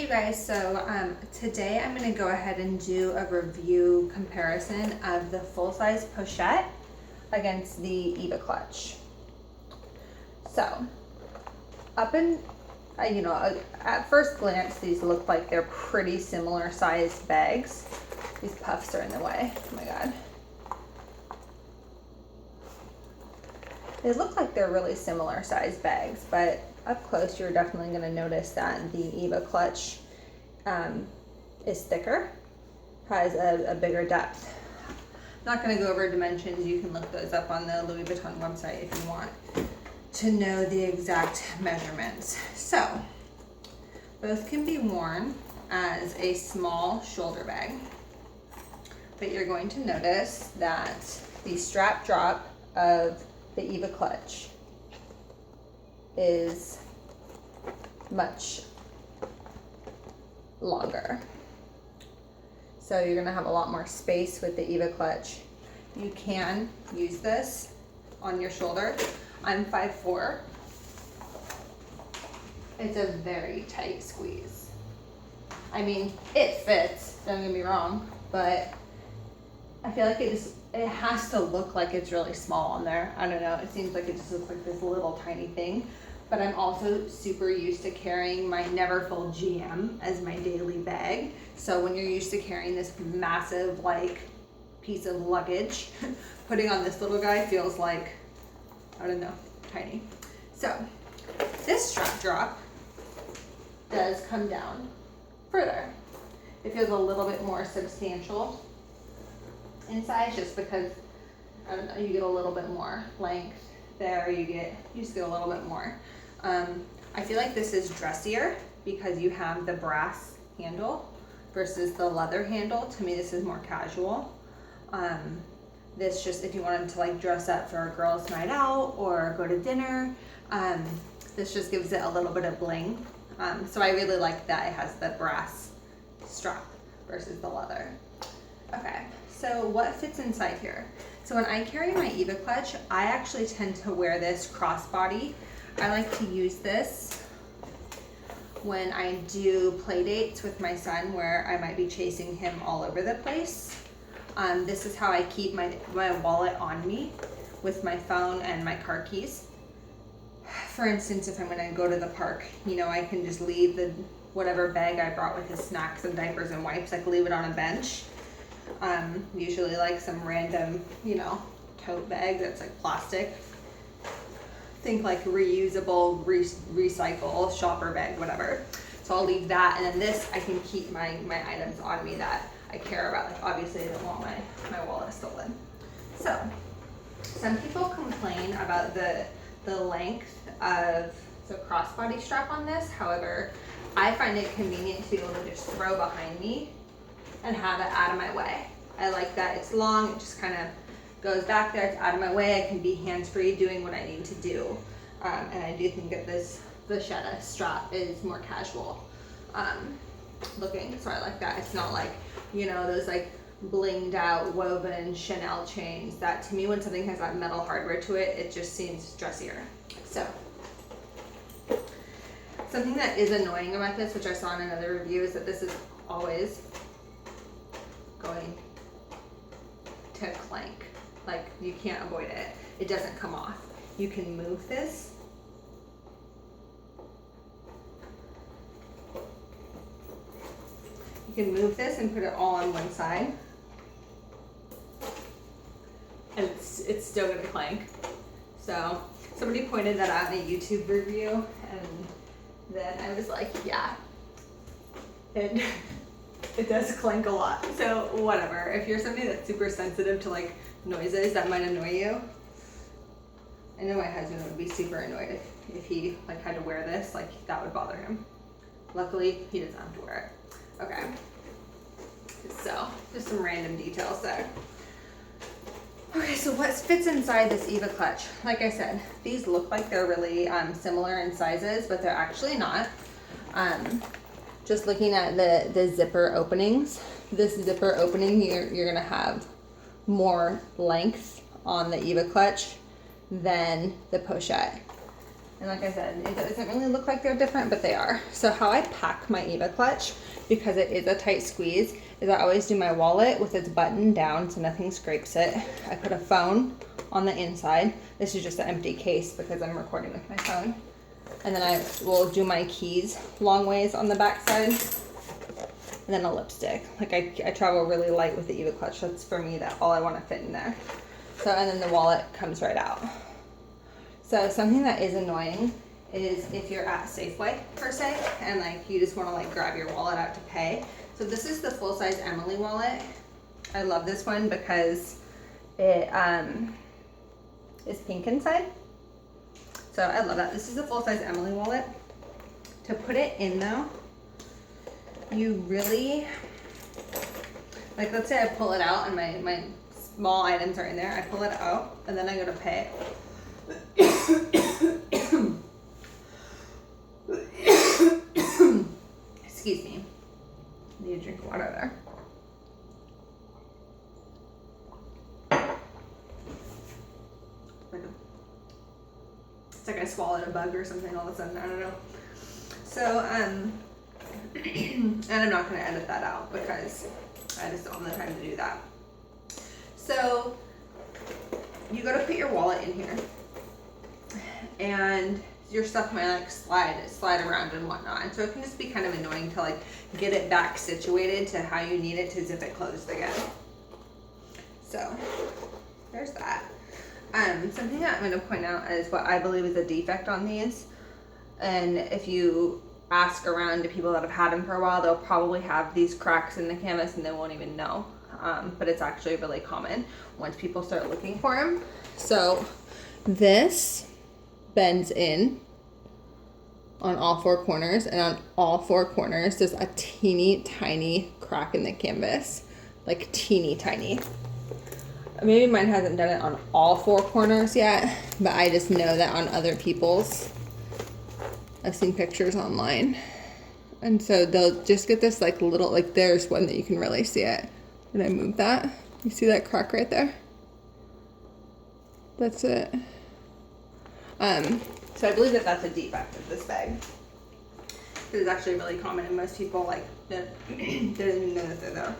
you guys, so today I'm going to go ahead and do a review comparison of the full-size Pochette against the Eva Clutch. So, at first glance these look like they're pretty similar sized bags. These puffs are in the way, oh my god. They look like they're really similar sized bags, but up close you're definitely going to notice that the Eva Clutch is thicker, has a bigger depth. I'm not going to go over dimensions. You can look those up on the Louis Vuitton website if you want to know the exact measurements. So both can be worn as a small shoulder bag, but you're going to notice that the strap drop of the Eva Clutch is much longer. So you're gonna have a lot more space with the Eva Clutch. You can use this on your shoulder. I'm 5'4". It's a very tight squeeze. I mean, it fits, don't get me wrong, but I feel like it has to look like it's really small on there. I don't know, it seems like it just looks like this little tiny thing. But I'm also super used to carrying my Neverfull GM as my daily bag. So when you're used to carrying this massive like piece of luggage, putting on this little guy feels like, I don't know, tiny. So this strap drop does come down further. It feels a little bit more substantial inside just because, I don't know, you get a little bit more length there, you just get a little bit more. I feel like this is dressier because you have the brass handle versus the leather handle. To me, this is more casual. This just, if you wanted to like dress up for a girls' night out or go to dinner, this just gives it a little bit of bling. So I really like that it has the brass strap versus the leather. Okay, so what fits inside here? So when I carry my Eva Clutch, I actually tend to wear this crossbody. I like to use this when I do play dates with my son where I might be chasing him all over the place. This is how I keep my wallet on me with my phone and my car keys. For instance, if I'm gonna go to the park, I can just leave whatever bag I brought with his snacks and diapers and wipes, I can leave it on a bench. Usually like some random, tote bag that's like plastic. Think like reusable, recycle, shopper bag, whatever. So I'll leave that, and then this, I can keep my items on me that I care about. Like obviously I don't want my wallet stolen. So some people complain about the length of the crossbody strap on this. However, I find it convenient to be able to just throw behind me and have it out of my way. I like that it's long, it just kind of goes back there, it's out of my way, I can be hands-free doing what I need to do. And I do think that this Pochette strap is more casual looking, so I like that. It's not like, those like blinged out woven Chanel chains that to me, when something has that metal hardware to it, it just seems dressier. So something that is annoying about this, which I saw in another review, is that this is always going to clank. Like you can't avoid it. It doesn't come off. You can move this. You can move this and put it all on one side, and it's still gonna clank. So somebody pointed that out in a YouTube review, and then I was like, yeah, it does clank a lot. So whatever. If you're somebody that's super sensitive to like noises, that might annoy you. I know my husband would be super annoyed if he like had to wear this, like that would bother him. Luckily, he doesn't have to wear it. Okay. So just some random details there. Okay, so what fits inside this Eva Clutch? Like I said, these look like they're really similar in sizes, but they're actually not. Just looking at the zipper openings, this zipper opening, you're gonna have more length on the Eva Clutch than the Pochette. And like I said, it doesn't really look like they're different, but they are. So how I pack my Eva Clutch, because it is a tight squeeze, is I always do my wallet with its button down so nothing scrapes it. I put a phone on the inside. This is just an empty case because I'm recording with my phone. And then I will do my keys long ways on the back side. And then a lipstick. Like I travel really light with the Eva Clutch. That's for me, that all I want to fit in there. So, and then the wallet comes right out. So something that is annoying is if you're at Safeway per se, and like you just want to like grab your wallet out to pay. So this is the full size Emily wallet. I love this one because it is pink inside. So I love that. This is the full size Emily wallet. To put it in though, you really, like let's say I pull it out and my small items are in there. I pull it out and then I go to pay. Excuse me. I need a drink of water there. It's like I swallowed a bug or something all of a sudden. I don't know. So, and I'm not going to edit that out because I just don't have the time to do that. So, you go to put your wallet in here. And your stuff might like slide around and whatnot. And so it can just be kind of annoying to like get it back situated to how you need it to zip it closed again. So there's that. Something that I'm going to point out is what I believe is a defect on these. And if you ask around to people that have had them for a while, they'll probably have these cracks in the canvas and they won't even know. But it's actually really common once people start looking for them. So this bends in on all four corners, and on all four corners there's a teeny tiny crack in the canvas, like teeny tiny. Maybe mine hasn't done it on all four corners yet, but I just know that on other people's, I've seen pictures online, and so they'll just get this like little, like there's one that you can really see it. Did I move that? You see that crack right there? That's it. So I believe that that's a defect of this bag. This is actually really common, and most people like don't even know that they're there.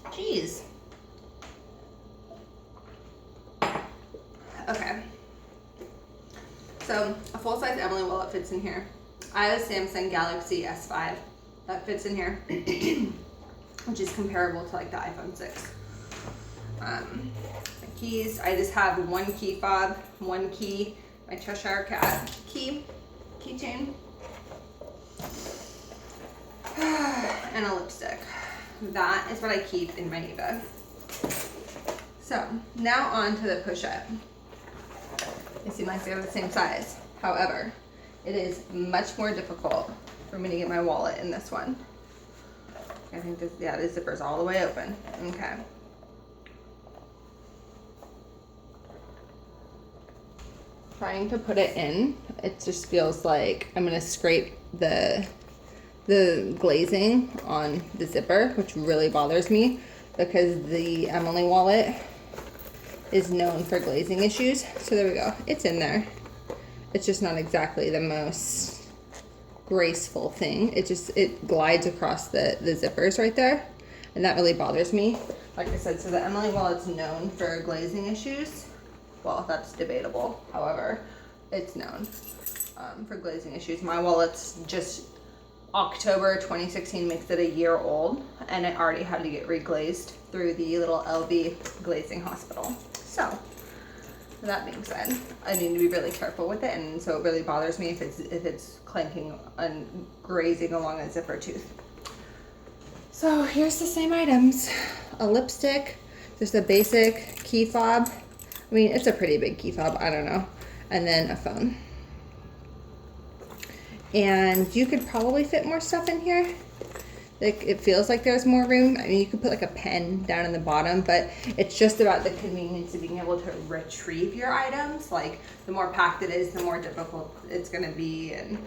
Jeez. Okay. So a full size Emily wallet fits in here. I have a Samsung Galaxy S5 that fits in here, which is comparable to like the iPhone 6. My keys, I just have one key fob, one key, my Cheshire Cat keychain, and a lipstick. That is what I keep in my Eva. So now on to the Pochette. They seem like they're the same size. However, it is much more difficult for me to get my wallet in this one. I think this, yeah, the zipper's all the way open. Okay. Trying to put it in, it just feels like I'm gonna scrape the glazing on the zipper, which really bothers me because the Emily wallet is known for glazing issues. So there we go, it's in there. It's just not exactly the most graceful thing. It glides across the zippers right there, and that really bothers me. Like I said, so the Emily wallet's known for glazing issues. Well, that's debatable. However, it's known for glazing issues. My wallet's just October 2016 makes it a year old, and it already had to get reglazed through the little LV glazing hospital. So, that being said, I need to be really careful with it, and so it really bothers me if it's clanking and grazing along a zipper tooth. So here's the same items: a lipstick, just a basic key fob. I mean, it's a pretty big key fob, I don't know. And then a phone. And you could probably fit more stuff in here. Like, it feels like there's more room. I mean, you could put like a pen down in the bottom, but it's just about the convenience of being able to retrieve your items. Like, the more packed it is, the more difficult it's gonna be and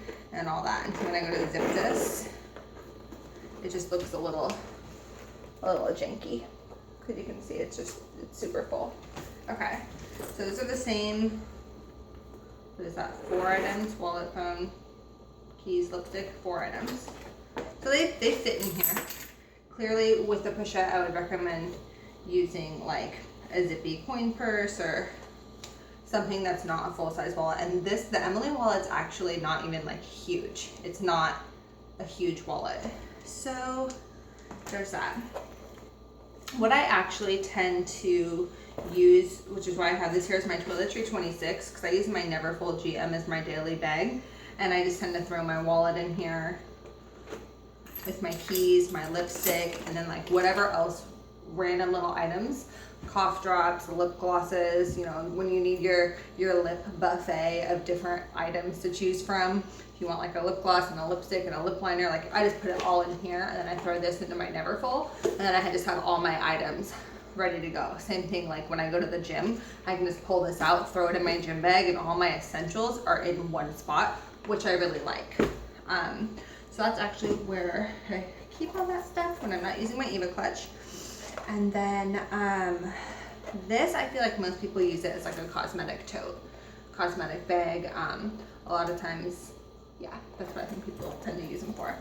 all that. And so when I go to zip this, it just looks a little janky. Because you can see it's super full. Okay, so those are the same what is that, 4 items, wallet, phone, keys, lipstick, 4 items. So they fit in here. Clearly with the pochette, I would recommend using like a zippy coin purse or something that's not a full-size wallet. And the Emily wallet's actually not even like huge. It's not a huge wallet. So there's that. What I actually tend to use, which is why I have this here, is my Toiletry 26, because I use my Neverfull GM as my daily bag. And I just tend to throw my wallet in here with my keys, my lipstick, and then like whatever else, random little items, cough drops, lip glosses, you know, when you need your lip buffet of different items to choose from. If you want like a lip gloss and a lipstick and a lip liner, like I just put it all in here, and then I throw this into my Neverfull, and then I just have all my items ready to go. Same thing like when I go to the gym, I can just pull this out, throw it in my gym bag, and all my essentials are in one spot, which I really like. So that's actually where I keep all that stuff when I'm not using my Eva Clutch. And then this, I feel like most people use it as like a cosmetic tote, cosmetic bag. A lot of times, yeah, that's what I think people tend to use them for.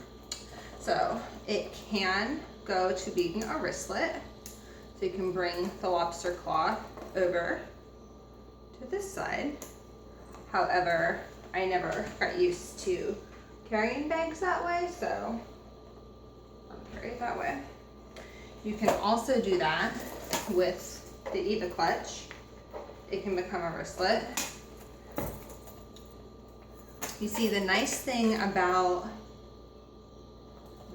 So it can go to being a wristlet. So you can bring the lobster claw over to this side. However, I never got used to carrying bags that way, so I'll carry it that way. You can also do that with the Eva Clutch. It can become a wristlet. You see, the nice thing about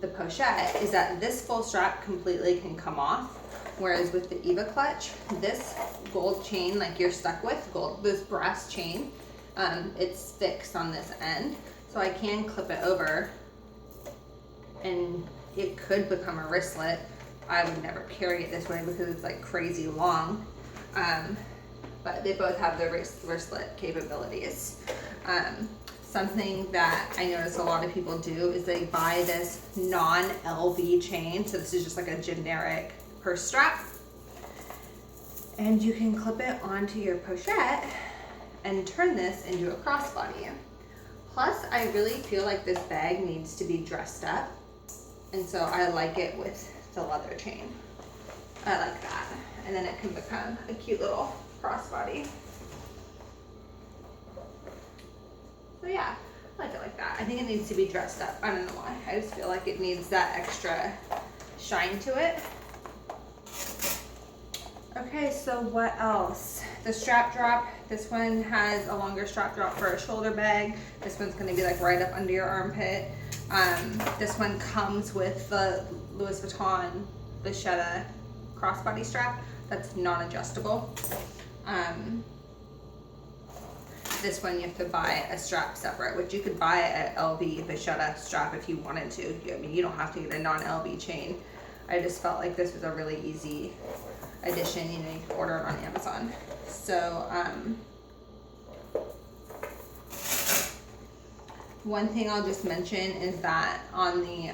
the Pochette is that this full strap completely can come off, whereas with the Eva Clutch, this gold chain, like you're stuck with, this brass chain, it's fixed on this end. So I can clip it over and it could become a wristlet. I would never carry it this way because it's like crazy long. But they both have the wristlet capabilities. Something that I notice a lot of people do is they buy this non-LV chain. So this is just like a generic purse strap. And you can clip it onto your pochette and turn this into a crossbody. Plus, I really feel like this bag needs to be dressed up, and so I like it with the leather chain. I like that. And then it can become a cute little crossbody. So yeah, I like it like that. I think it needs to be dressed up. I don't know why. I just feel like it needs that extra shine to it. Okay, so what else? The strap drop. This one has a longer strap drop for a shoulder bag. This one's gonna be like right up under your armpit. This one comes with the Louis Vuitton Pochette crossbody strap that's non-adjustable. This one you have to buy a strap separate, which you could buy an LV Pochette strap if you wanted to. I mean, you don't have to get a non-LV chain. I just felt like this was a really easy addition. You know, you can order it on Amazon. So one thing I'll just mention is that on the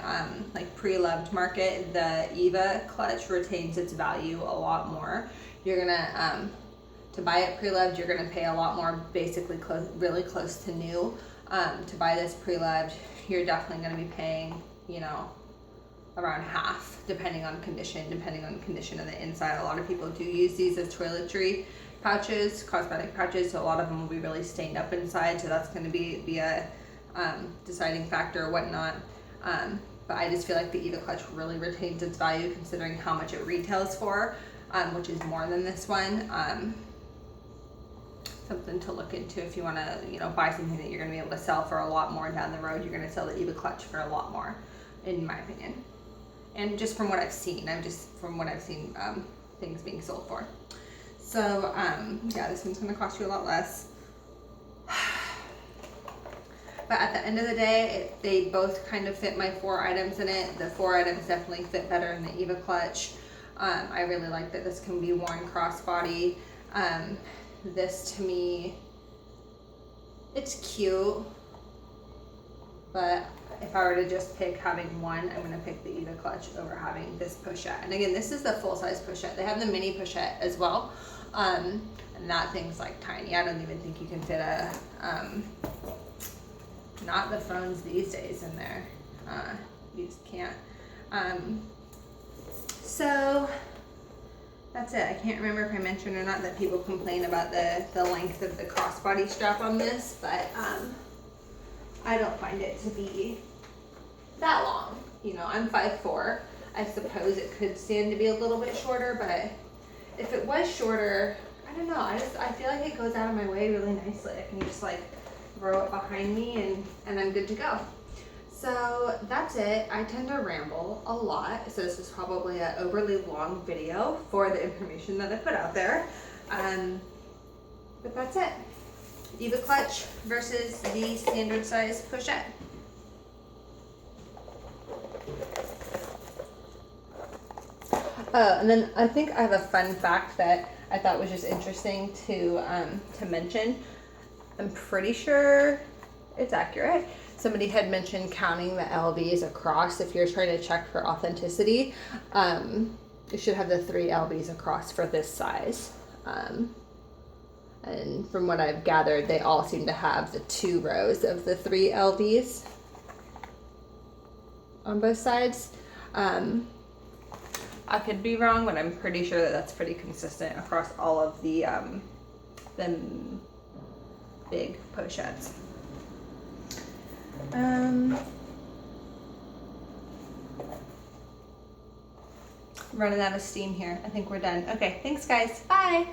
like pre-loved market, the Eva Clutch retains its value a lot more. You're gonna to buy it pre-loved, you're gonna pay a lot more, basically really close to new. To buy this pre-loved, you're definitely gonna be paying, you know, around half, depending on condition of the inside. A lot of people do use these as toiletry pouches, cosmetic pouches, so a lot of them will be really stained up inside, so that's going to be a deciding factor or whatnot. But I just feel like the Eva Clutch really retains its value considering how much it retails for, which is more than this one. Something to look into if you want to, you know, buy something that you're going to be able to sell for a lot more down the road. You're going to sell the Eva Clutch for a lot more, in my opinion. And just from what I've seen, things being sold for. So yeah, this one's gonna cost you a lot less. But at the end of the day, they both kind of fit my 4 items in it. The 4 items definitely fit better in the Eva Clutch. I really like that this can be worn crossbody. This to me, it's cute, but if I were to just pick having one, I'm gonna pick the Eva Clutch over having this Pochette. And again, this is the full-size Pochette. They have the mini Pochette as well. And that thing's like tiny. I don't even think you can fit a, not the phones these days in there. You just can't. So that's it. I can't remember if I mentioned or not that people complain about the length of the crossbody strap on this, but I don't find it to be that long. You know, I'm 5'4". I suppose it could stand to be a little bit shorter, but if it was shorter, I don't know. I feel like it goes out of my way really nicely. I can just like throw it behind me and I'm good to go. So that's it. I tend to ramble a lot, so this is probably an overly long video for the information that I put out there. But that's it. Eva Clutch versus the standard size Pochette. And then I think I have a fun fact that I thought was just interesting to mention. I'm pretty sure it's accurate. Somebody had mentioned counting the LVs across. If you're trying to check for authenticity, you should have the 3 LVs across for this size. And from what I've gathered, they all seem to have the 2 rows of the 3 LVs on both sides. I could be wrong, but I'm pretty sure that that's pretty consistent across all of the big pochettes. Running out of steam here. I think we're done. Okay, thanks guys. Bye.